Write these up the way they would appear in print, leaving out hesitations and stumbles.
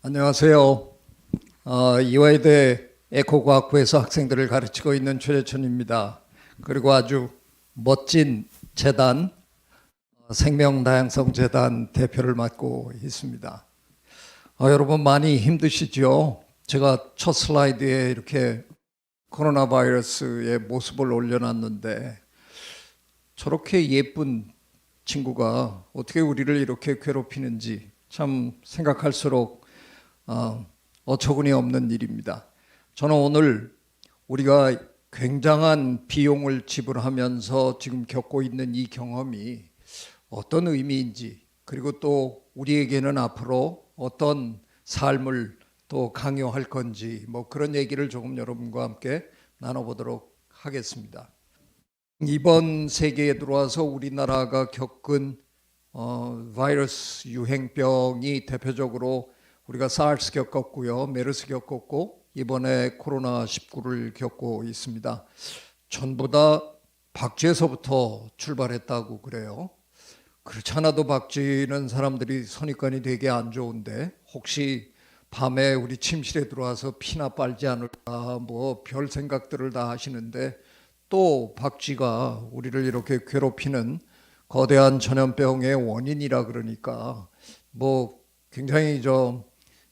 안녕하세요. 이화여대 에코과학부에서 학생들을 가르치고 있는 최재천입니다. 그리고 아주 멋진 재단, 생명다양성재단 대표를 맡고 있습니다. 여러분 많이 힘드시죠? 제가 첫 슬라이드에 이렇게 코로나 바이러스의 모습을 올려놨는데 저렇게 예쁜 친구가 어떻게 우리를 이렇게 괴롭히는지 참 생각할수록 어처구니 없는 일입니다. 저는 오늘 우리가 굉장한 비용을 지불하면서 지금 겪고 있는 이 경험이 어떤 의미인지, 그리고 또 우리에게는 앞으로 어떤 삶을 또 강요할 건지, 뭐 그런 얘기를 조금 여러분과 함께 나눠보도록 하겠습니다. 이번 세계에 들어와서 우리나라가 겪은 바이러스 유행병이 대표적으로 우리가 사르스 겪었고요, 메르스 겪었고 이번에 코로나19를 겪고 있습니다. 전부 다 박쥐에서부터 출발했다고 그래요. 그렇지 않아도 박쥐는 사람들이 선입관이 되게 안 좋은데 혹시 밤에 우리 침실에 들어와서 피나 빨지 않을까 뭐 별 생각들을 다 하시는데, 또 박쥐가 우리를 이렇게 괴롭히는 거대한 전염병의 원인이라 그러니까 뭐 굉장히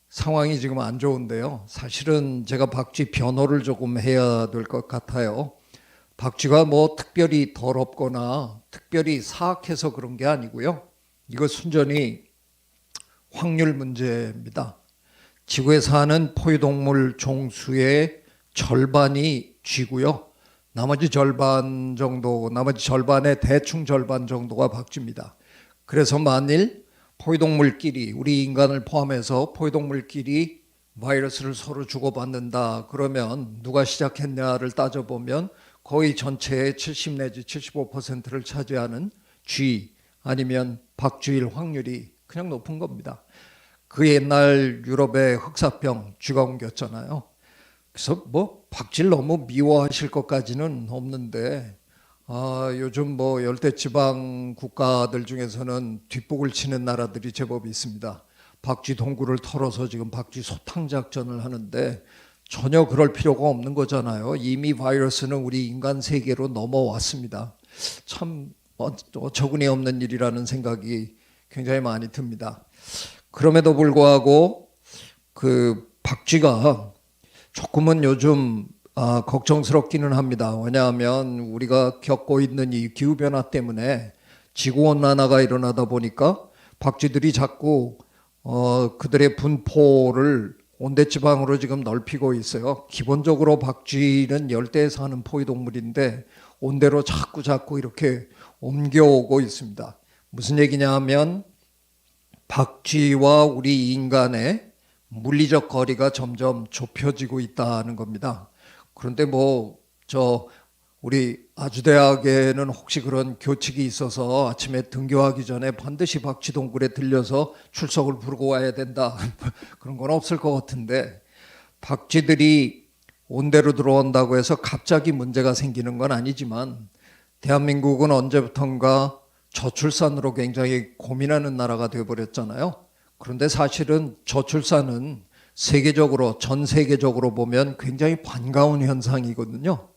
상황이 지금 안 좋은데요. 사실은 제가 박쥐 변호를 조금 해야 될 것 같아요. 박쥐가 뭐 특별히 더럽거나 특별히 사악해서 그런 게 아니고요. 이거 순전히 확률 문제입니다. 지구에 사는 포유동물 종수의 절반이 쥐고요. 나머지 절반의 대충 절반 정도가 박쥐입니다. 그래서 만일 포유동물끼리, 우리 인간을 포함해서 포유동물끼리 바이러스를 서로 주고받는다 그러면 누가 시작했냐를 따져보면 거의 전체의 70 내지 75%를 차지하는 쥐 아니면 박쥐일 확률이 그냥 높은 겁니다. 그 옛날 유럽의 흑사병 쥐가 옮겼잖아요. 그래서 뭐 박쥐를 너무 미워하실 것까지는 없는데 요즘 뭐 열대지방 국가들 중에서는 뒷북을 치는 나라들이 제법 있습니다. 박쥐 동굴을 털어서 지금 박쥐 소탕 작전을 하는데 전혀 그럴 필요가 없는 거잖아요. 이미 바이러스는 우리 인간 세계로 넘어왔습니다. 참 어처구니 없는 일이라는 생각이 굉장히 많이 듭니다. 그럼에도 불구하고 그 박쥐가 조금은 요즘 걱정스럽기는 합니다. 왜냐하면 우리가 겪고 있는 이 기후변화 때문에 지구온난화가 일어나다 보니까 박쥐들이 자꾸 그들의 분포를 온대지방으로 지금 넓히고 있어요. 기본적으로 박쥐는 열대에 사는 포유동물인데 온대로 자꾸 이렇게 옮겨오고 있습니다. 무슨 얘기냐 하면 박쥐와 우리 인간의 물리적 거리가 점점 좁혀지고 있다는 겁니다. 그런데 우리 아주대학에는 혹시 그런 교칙이 있어서 아침에 등교하기 전에 반드시 박쥐 동굴에 들려서 출석을 부르고 와야 된다 그런 건 없을 것 같은데, 박쥐들이 온대로 들어온다고 해서 갑자기 문제가 생기는 건 아니지만 대한민국은 언제부턴가 저출산으로 굉장히 고민하는 나라가 되어버렸잖아요. 그런데 사실은 저출산은 전 세계적으로 보면 굉장히 반가운 현상이거든요.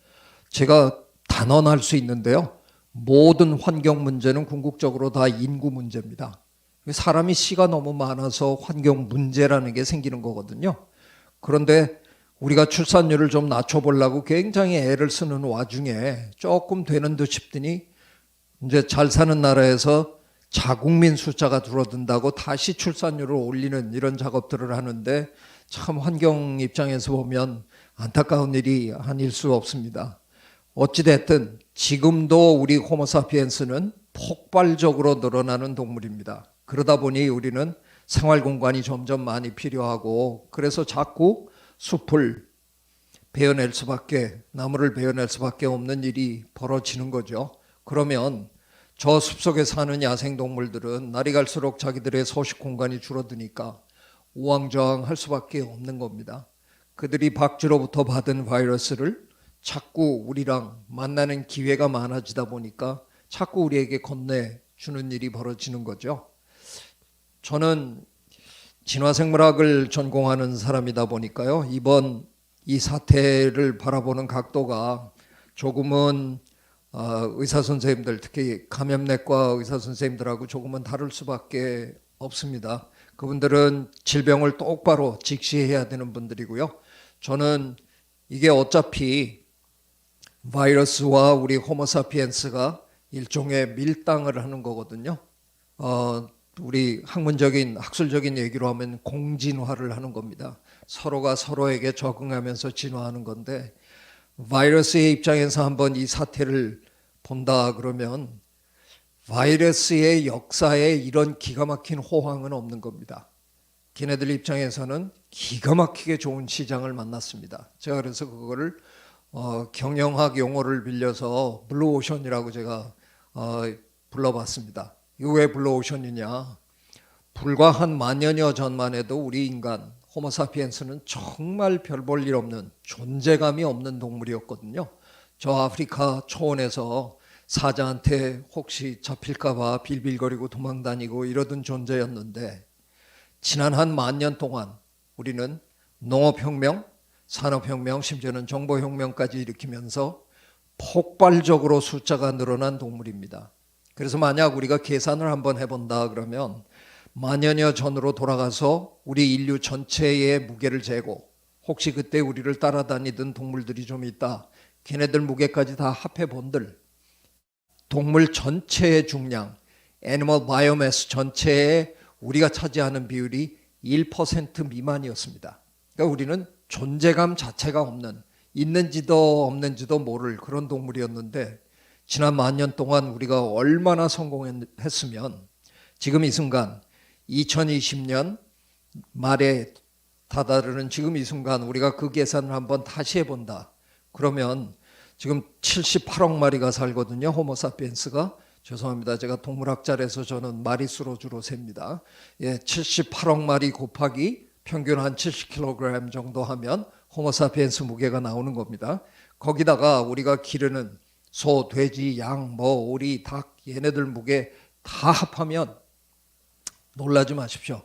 제가 단언할 수 있는데요. 모든 환경 문제는 궁극적으로 다 인구 문제입니다. 사람이 씨가 너무 많아서 환경 문제라는 게 생기는 거거든요. 그런데 우리가 출산율을 좀 낮춰보려고 굉장히 애를 쓰는 와중에 조금 되는 듯 싶더니 이제 잘 사는 나라에서 자국민 숫자가 줄어든다고 다시 출산율을 올리는 이런 작업들을 하는데, 참 환경 입장에서 보면 안타까운 일이 아닐 수 없습니다. 어찌됐든 지금도 우리 호모사피엔스는 폭발적으로 늘어나는 동물입니다. 그러다 보니 우리는 생활 공간이 점점 많이 필요하고, 그래서 자꾸 나무를 베어낼 수밖에 없는 일이 벌어지는 거죠. 그러면 저 숲속에 사는 야생동물들은 날이 갈수록 자기들의 서식 공간이 줄어드니까 우왕좌왕할 수밖에 없는 겁니다. 그들이 박쥐로부터 받은 바이러스를 자꾸 우리랑 만나는 기회가 많아지다 보니까 자꾸 우리에게 건네주는 일이 벌어지는 거죠. 저는 진화생물학을 전공하는 사람이다 보니까요. 이번 이 사태를 바라보는 각도가 조금은 의사 선생님들, 특히 감염내과 의사 선생님들하고 조금은 다를 수밖에 없습니다. 그분들은 질병을 똑바로 직시해야 되는 분들이고요. 저는 이게 어차피 바이러스와 우리 호모사피엔스가 일종의 밀당을 하는 거거든요. 우리 학문적인 학술적인 얘기로 하면 공진화를 하는 겁니다. 서로가 서로에게 적응하면서 진화하는 건데, 바이러스의 입장에서 한번 이 사태를 본다 그러면 바이러스의 역사에 이런 기가 막힌 호황은 없는 겁니다. 걔네들 입장에서는 기가 막히게 좋은 시장을 만났습니다. 제가 그래서 그거를 경영학 용어를 빌려서 블루오션이라고 제가 불러봤습니다. 이거 왜 블루오션이냐? 불과 한 만여여 전만 해도 우리 인간 호모사피엔스는 정말 별 볼 일 없는, 존재감이 없는 동물이었거든요. 저 아프리카 초원에서 사자한테 혹시 잡힐까봐 빌빌거리고 도망다니고 이러던 존재였는데, 지난 한 만년 동안 우리는 농업혁명, 산업혁명, 심지어는 정보혁명까지 일으키면서 폭발적으로 숫자가 늘어난 동물입니다. 그래서 만약 우리가 계산을 한번 해본다 그러면 만여여 전으로 돌아가서 우리 인류 전체의 무게를 재고, 혹시 그때 우리를 따라다니던 동물들이 좀 있다, 걔네들 무게까지 다 합해본들 동물 전체의 중량, 애니멀 바이오매스 전체에 우리가 차지하는 비율이 1% 미만이었습니다. 그러니까 우리는 존재감 자체가 없는, 있는지도 없는지도 모를 그런 동물이었는데, 지난 만년 동안 우리가 얼마나 성공했으면 지금 이 순간 2020년 말에 다다르는 지금 이 순간 우리가 그 계산을 한번 다시 해본다 그러면 지금 78억 마리가 살거든요. 호모사피엔스가. 죄송합니다. 제가 동물학자라서 저는 마리수로 주로 셉니다. 78억 마리 곱하기 평균 한 70kg 정도 하면 호모사피엔스 무게가 나오는 겁니다. 거기다가 우리가 기르는 소, 돼지, 양, 오리, 닭 얘네들 무게 다 합하면 놀라지 마십시오.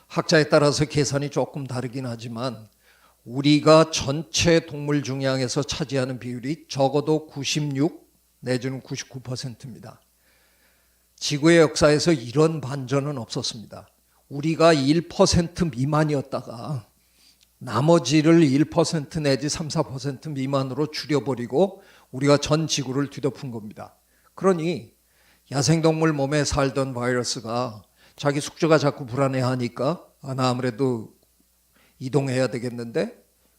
학자에 따라서 계산이 조금 다르긴 하지만 우리가 전체 동물 중량에서 차지하는 비율이 적어도 96 내지는 99%입니다. 지구의 역사에서 이런 반전은 없었습니다. 우리가 1% 미만이었다가 나머지를 1% 내지 3, 4% 미만으로 줄여버리고 우리가 전 지구를 뒤덮은 겁니다. 그러니 야생동물 몸에 살던 바이러스가 자기 숙주가 자꾸 불안해하니까 나 아무래도 이동해야 되겠는데,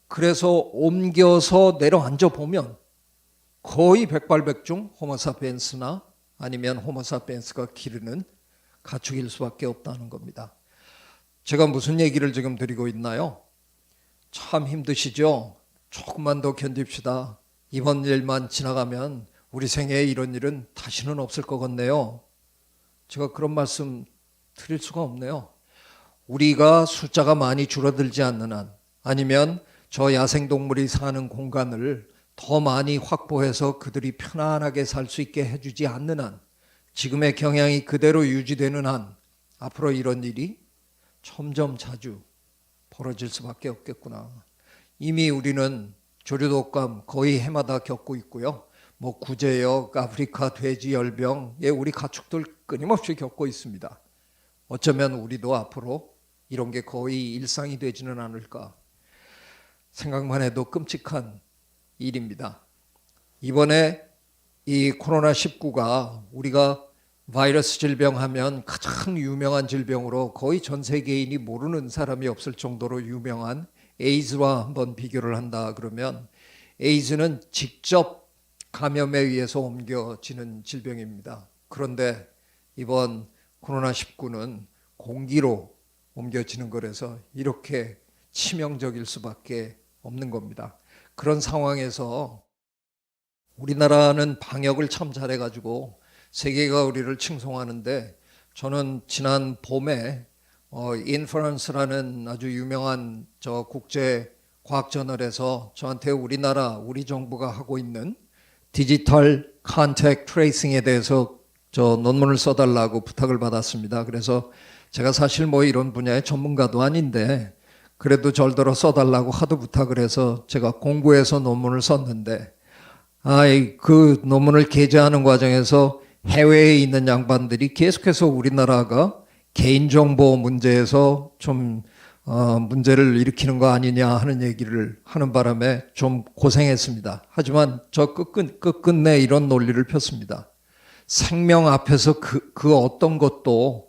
그래서 옮겨서 내려앉아 보면 거의 백발백중 호모사피엔스나 아니면 호모사피엔스가 기르는 가축일 수밖에 없다는 겁니다. 제가 무슨 얘기를 지금 드리고 있나요? 참 힘드시죠? 조금만 더 견딥시다. 이번 일만 지나가면 우리 생애에 이런 일은 다시는 없을 것 같네요. 제가 그런 말씀 드릴 수가 없네요. 우리가 숫자가 많이 줄어들지 않는 한, 아니면 저 야생동물이 사는 공간을 더 많이 확보해서 그들이 편안하게 살 수 있게 해주지 않는 한, 지금의 경향이 그대로 유지되는 한 앞으로 이런 일이 점점 자주 벌어질 수밖에 없겠구나. 이미 우리는 조류독감 거의 해마다 겪고 있고요. 구제역, 아프리카 돼지열병에 우리 가축들 끊임없이 겪고 있습니다. 어쩌면 우리도 앞으로 이런 게 거의 일상이 되지는 않을까. 생각만 해도 끔찍한 일입니다. 이번에 이 코로나19가 우리가 바이러스 질병 하면 가장 유명한 질병으로 거의 전 세계인이 모르는 사람이 없을 정도로 유명한 에이즈와 한번 비교를 한다 그러면, 에이즈는 직접 감염에 의해서 옮겨지는 질병입니다. 그런데 이번 코로나19는 공기로 옮겨지는 거라서 이렇게 치명적일 수밖에 없는 겁니다. 그런 상황에서 우리나라는 방역을 참 잘해가지고 세계가 우리를 칭송하는데, 저는 지난 봄에 인퍼런스라는 아주 유명한 저 국제 과학 저널에서 저한테 우리 정부가 하고 있는 디지털 컨택트 트레이싱에 대해서 저 논문을 써달라고 부탁을 받았습니다. 그래서 제가 사실 뭐 이런 분야의 전문가도 아닌데 그래도 절더러 써달라고 하도 부탁을 해서 제가 공부해서 논문을 썼는데 그 논문을 게재하는 과정에서 해외에 있는 양반들이 계속해서 우리나라가 개인정보 문제에서 좀 문제를 일으키는 거 아니냐 하는 얘기를 하는 바람에 좀 고생했습니다. 하지만 저 끝끝내 이런 논리를 폈습니다. 생명 앞에서 그 어떤 것도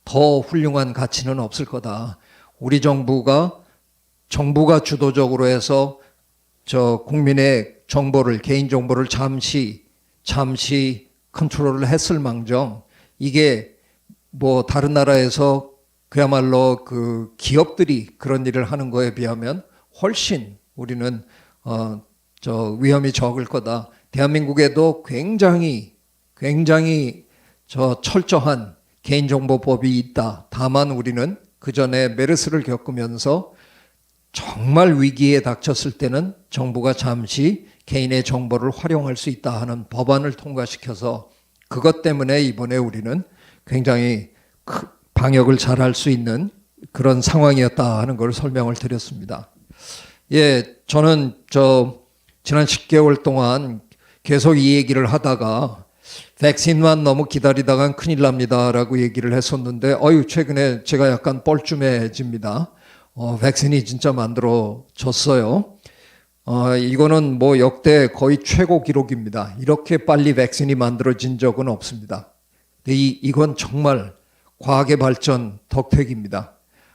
더 훌륭한 가치는 없을 거다. 우리 정부가 주도적으로 해서 저 국민의 정보를, 개인정보를 잠시 컨트롤을 했을 망정, 이게 뭐 다른 나라에서 그야말로 그 기업들이 그런 일을 하는 거에 비하면 훨씬 우리는 저 위험이 적을 거다. 대한민국에도 굉장히 저 철저한 개인정보법이 있다. 다만 우리는 그 전에 메르스를 겪으면서 정말 위기에 닥쳤을 때는 정부가 잠시 개인의 정보를 활용할 수 있다 하는 법안을 통과시켜서 그것 때문에 이번에 우리는 굉장히 방역을 잘할 수 있는 그런 상황이었다 하는 걸 설명을 드렸습니다. 예, 저는 지난 10개월 동안 계속 이 얘기를 하다가 백신만 너무 기다리다간 큰일 납니다라고 얘기를 했었는데 최근에 제가 약간 뻘쭘해집니다. 백신이 진짜 만들어졌어요. 이거는 뭐 역대 거의 최고 기록입니다. 이렇게 빨리 백신이 만들어진 적은 없습니다. 근데 이건 정말 과학의 발전 덕택입니다.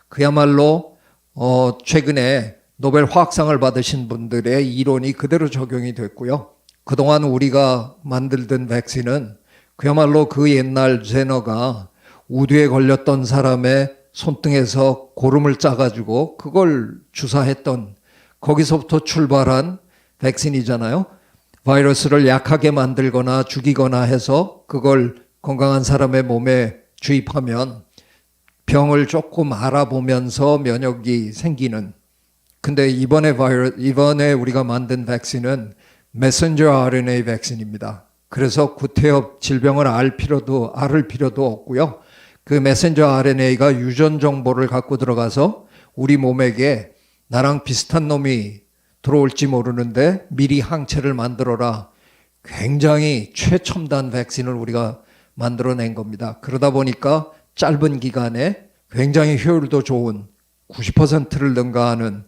그야말로 최근에 노벨 화학상을 받으신 분들의 이론이 그대로 적용이 됐고요. 그동안 우리가 만들던 백신은 그야말로 그 옛날 제너가 우두에 걸렸던 사람의 손등에서 고름을 짜가지고 그걸 주사했던 거기서부터 출발한 백신이잖아요. 바이러스를 약하게 만들거나 죽이거나 해서 그걸 건강한 사람의 몸에 주입하면 병을 조금 알아보면서 면역이 생기는. 근데 이번에 우리가 만든 백신은 메신저 RNA 백신입니다. 그래서 구태엽 질병을 앓을 필요도 없고요. 그 메신저 RNA가 유전 정보를 갖고 들어가서 우리 몸에게 나랑 비슷한 놈이 들어올지 모르는데 미리 항체를 만들어라. 굉장히 최첨단 백신을 우리가 만들어낸 겁니다. 그러다 보니까 짧은 기간에 굉장히 효율도 좋은 90%를 능가하는,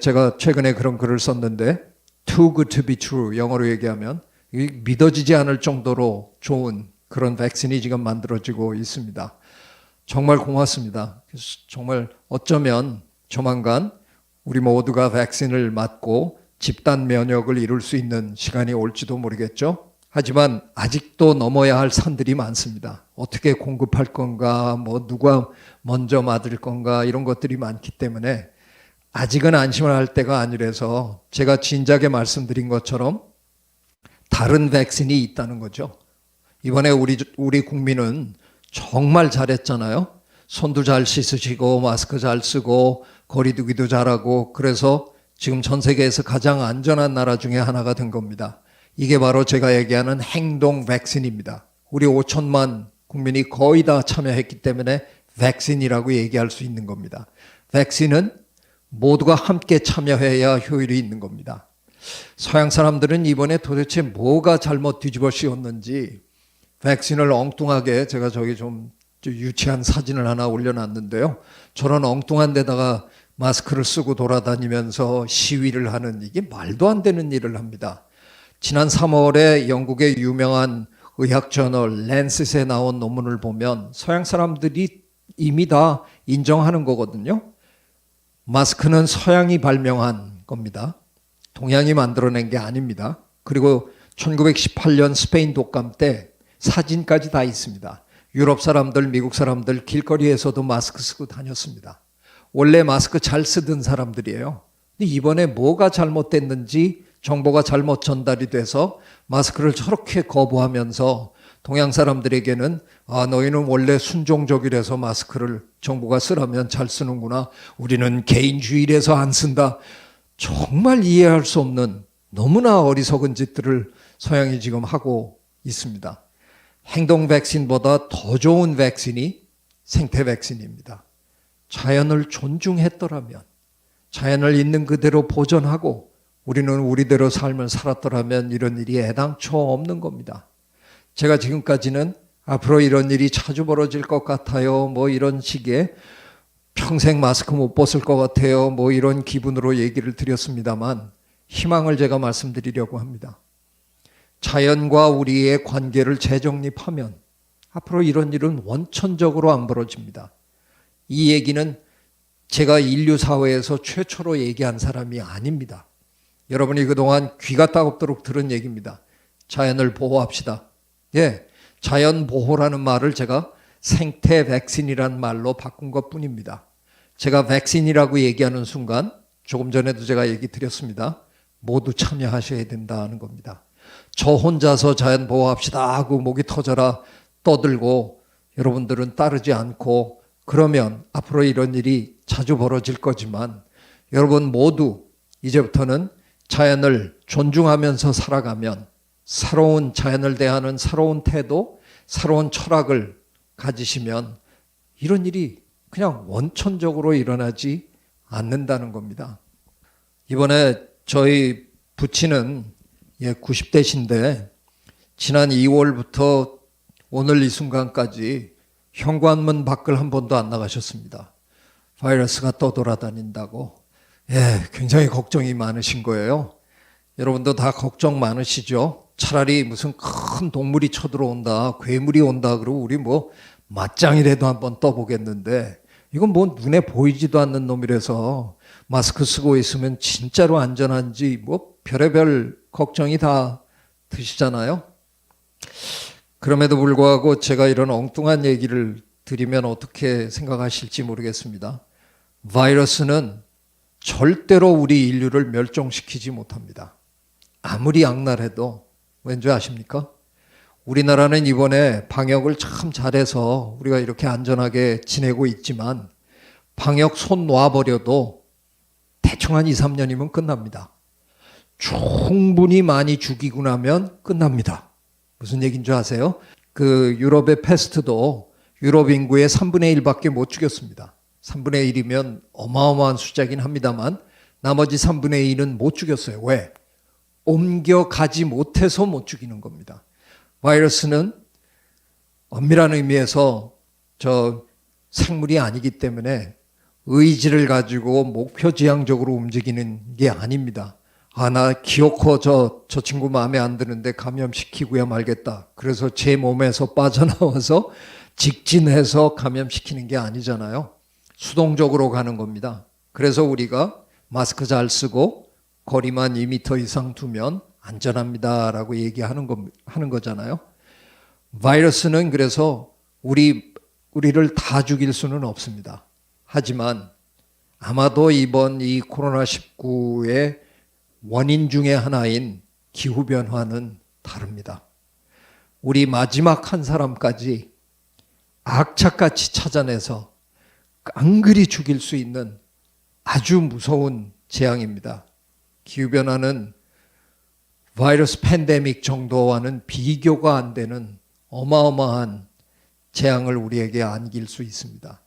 제가 최근에 그런 글을 썼는데 too good to be true, 영어로 얘기하면 믿어지지 않을 정도로 좋은 그런 백신이 지금 만들어지고 있습니다. 정말 고맙습니다. 정말 어쩌면 조만간 우리 모두가 백신을 맞고 집단 면역을 이룰 수 있는 시간이 올지도 모르겠죠. 하지만 아직도 넘어야 할 산들이 많습니다. 어떻게 공급할 건가, 뭐 누가 먼저 맞을 건가, 이런 것들이 많기 때문에 아직은 안심을 할 때가 아니라서 제가 진작에 말씀드린 것처럼 다른 백신이 있다는 거죠. 이번에 우리 국민은 정말 잘했잖아요. 손도 잘 씻으시고 마스크 잘 쓰고 거리 두기도 잘하고, 그래서 지금 전 세계에서 가장 안전한 나라 중에 하나가 된 겁니다. 이게 바로 제가 얘기하는 행동 백신입니다. 우리 5천만 국민이 거의 다 참여했기 때문에 백신이라고 얘기할 수 있는 겁니다. 백신은 모두가 함께 참여해야 효율이 있는 겁니다. 서양 사람들은 이번에 도대체 뭐가 잘못 뒤집어 씌웠는지 백신을 엉뚱하게, 제가 저기 좀 유치한 사진을 하나 올려놨는데요. 저런 엉뚱한 데다가 마스크를 쓰고 돌아다니면서 시위를 하는, 이게 말도 안 되는 일을 합니다. 지난 3월에 영국의 유명한 의학 저널 랜셋에 나온 논문을 보면 서양 사람들이 이미 다 인정하는 거거든요. 마스크는 서양이 발명한 겁니다. 동양이 만들어낸 게 아닙니다. 그리고 1918년 스페인 독감 때 사진까지 다 있습니다. 유럽 사람들, 미국 사람들 길거리에서도 마스크 쓰고 다녔습니다. 원래 마스크 잘 쓰던 사람들이에요. 근데 이번에 뭐가 잘못됐는지 정보가 잘못 전달이 돼서 마스크를 저렇게 거부하면서 동양 사람들에게는 너희는 원래 순종적이라서 마스크를 정부가 쓰라면 잘 쓰는구나. 우리는 개인주의라서 안 쓴다. 정말 이해할 수 없는 너무나 어리석은 짓들을 서양이 지금 하고 있습니다. 행동 백신보다 더 좋은 백신이 생태 백신입니다. 자연을 존중했더라면, 자연을 있는 그대로 보존하고 우리는 우리대로 삶을 살았더라면 이런 일이 애당초 없는 겁니다. 제가 지금까지는 앞으로 이런 일이 자주 벌어질 것 같아요. 뭐 이런 식의 평생 마스크 못 벗을 것 같아요. 뭐 이런 기분으로 얘기를 드렸습니다만 희망을 제가 말씀드리려고 합니다. 자연과 우리의 관계를 재정립하면 앞으로 이런 일은 원천적으로 안 벌어집니다. 이 얘기는 제가 인류 사회에서 최초로 얘기한 사람이 아닙니다. 여러분이 그동안 귀가 따갑도록 들은 얘기입니다. 자연을 보호합시다. 예, 자연 보호라는 말을 제가 생태 백신이란 말로 바꾼 것뿐입니다. 제가 백신이라고 얘기하는 순간 조금 전에도 제가 얘기 드렸습니다. 모두 참여하셔야 된다는 겁니다. 저 혼자서 자연 보호합시다 하고 목이 터져라 떠들고 여러분들은 따르지 않고 그러면 앞으로 이런 일이 자주 벌어질 거지만 여러분 모두 이제부터는 자연을 존중하면서 살아가면 새로운 자연을 대하는 새로운 태도, 새로운 철학을 가지시면 이런 일이 그냥 원천적으로 일어나지 않는다는 겁니다. 이번에 저희 부친은 90대신데 지난 2월부터 오늘 이 순간까지 현관문 밖을 한 번도 안 나가셨습니다. 바이러스가 떠돌아다닌다고. 굉장히 걱정이 많으신 거예요. 여러분도 다 걱정 많으시죠? 차라리 무슨 큰 동물이 쳐들어온다, 괴물이 온다 그러고 우리 뭐 맞짱이라도 한번 떠보겠는데 이건 뭐 눈에 보이지도 않는 놈이라서 마스크 쓰고 있으면 진짜로 안전한지 뭐 별의별 걱정이 다 드시잖아요. 그럼에도 불구하고 제가 이런 엉뚱한 얘기를 드리면 어떻게 생각하실지 모르겠습니다. 바이러스는 절대로 우리 인류를 멸종시키지 못합니다. 아무리 악랄해도 왠지 아십니까? 우리나라는 이번에 방역을 참 잘해서 우리가 이렇게 안전하게 지내고 있지만 방역 손 놔버려도 대충 한 2, 3년이면 끝납니다. 충분히 많이 죽이고 나면 끝납니다. 무슨 얘기인 줄 아세요? 그 유럽의 패스트도 유럽 인구의 3분의 1밖에 못 죽였습니다. 3분의 1이면 어마어마한 숫자긴 합니다만 나머지 3분의 1은 못 죽였어요. 왜? 옮겨가지 못해서 못 죽이는 겁니다. 바이러스는 엄밀한 의미에서 생물이 아니기 때문에 의지를 가지고 목표지향적으로 움직이는 게 아닙니다. 나 기어코 저 친구 마음에 안 드는데 감염시키고야 말겠다. 그래서 제 몸에서 빠져나와서 직진해서 감염시키는 게 아니잖아요. 수동적으로 가는 겁니다. 그래서 우리가 마스크 잘 쓰고 거리만 2m 이상 두면 안전합니다라고 얘기하는 거잖아요. 바이러스는 그래서 우리를 다 죽일 수는 없습니다. 하지만 아마도 이번 이 코로나19의 원인 중에 하나인 기후변화는 다릅니다. 우리 마지막 한 사람까지 악착같이 찾아내서 깡그리 죽일 수 있는 아주 무서운 재앙입니다. 기후변화는 바이러스 팬데믹 정도와는 비교가 안 되는 어마어마한 재앙을 우리에게 안길 수 있습니다.